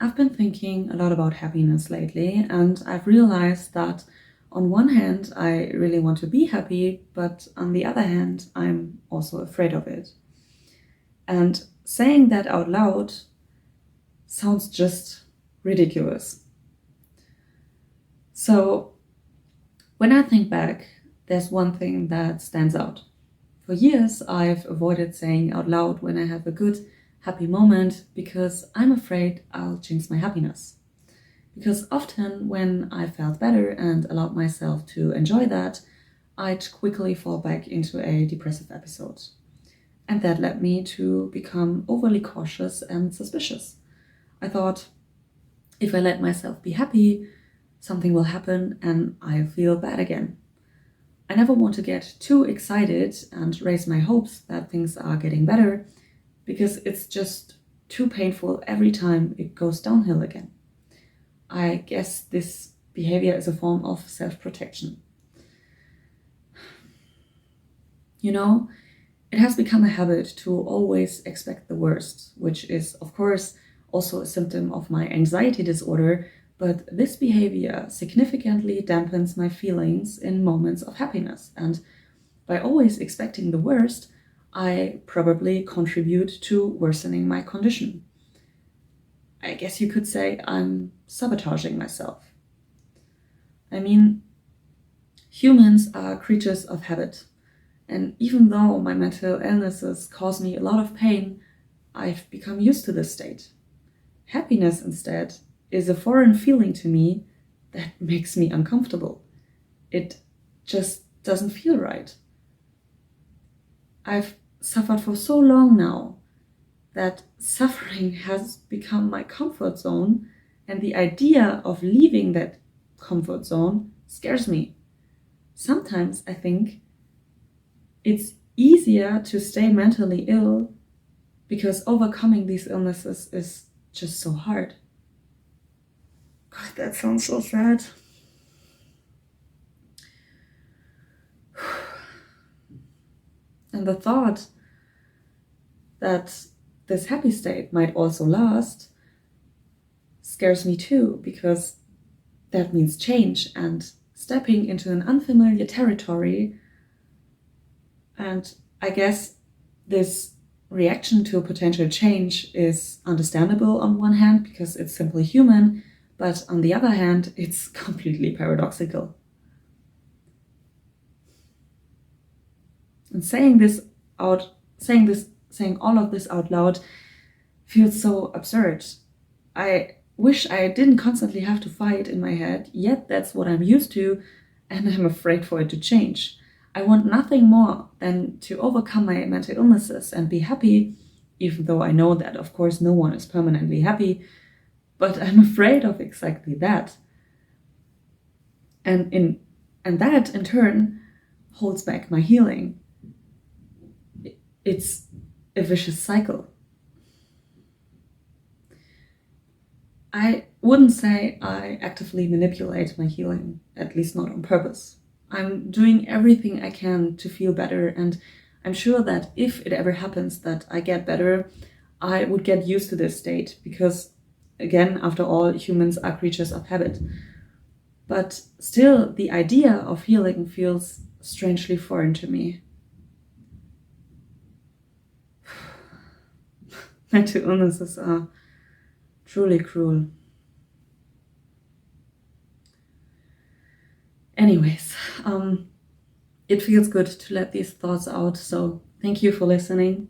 I've been thinking a lot about happiness lately, and I've realized that on one hand, I really want to be happy, but on the other hand, I'm also afraid of it. And saying that out loud sounds just ridiculous. So, when I think back, there's one thing that stands out. For years, I've avoided saying out loud when I have a good, happy moment because I'm afraid I'll jinx my happiness. Because often, when I felt better and allowed myself to enjoy that, I'd quickly fall back into a depressive episode. And that led me to become overly cautious and suspicious. I thought, if I let myself be happy, something will happen and I'll feel bad again. I never want to get too excited and raise my hopes that things are getting better because it's just too painful every time it goes downhill again. I guess this behavior is a form of self-protection. You know, it has become a habit to always expect the worst, which is, of course, also a symptom of my anxiety disorder, but this behavior significantly dampens my feelings in moments of happiness. And by always expecting the worst, I probably contribute to worsening my condition. I guess you could say I'm sabotaging myself. I mean, humans are creatures of habit. And even though my mental illnesses cause me a lot of pain, I've become used to this state. Happiness, instead, is a foreign feeling to me that makes me uncomfortable. It just doesn't feel right. I've suffered for so long now that suffering has become my comfort zone, and the idea of leaving that comfort zone scares me. Sometimes I think it's easier to stay mentally ill because overcoming these illnesses is just so hard. God, that sounds so sad. And the thought that this happy state might also last scares me too, because that means change and stepping into an unfamiliar territory. And I guess this reaction to potential change is understandable on one hand because it's simply human, but on the other hand, it's completely paradoxical. And saying all of this out loud feels so absurd. I wish I didn't constantly have to fight in my head, yet that's what I'm used to, and I'm afraid for it to change. I want nothing more than to overcome my mental illnesses and be happy, even though I know that, of course, no one is permanently happy, but I'm afraid of exactly that. And that, in turn, holds back my healing. It's a vicious cycle. I wouldn't say I actively manipulate my healing, at least not on purpose. I'm doing everything I can to feel better, and I'm sure that if it ever happens that I get better, I would get used to this state because, again, after all, humans are creatures of habit. But still, the idea of healing feels strangely foreign to me. Mental illnesses are truly cruel. Anyways, it feels good to let these thoughts out, so thank you for listening.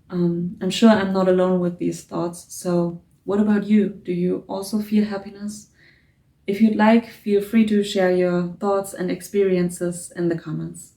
I'm sure I'm not alone with these thoughts, so what about you? Do you also feel happiness? If you'd like, feel free to share your thoughts and experiences in the comments.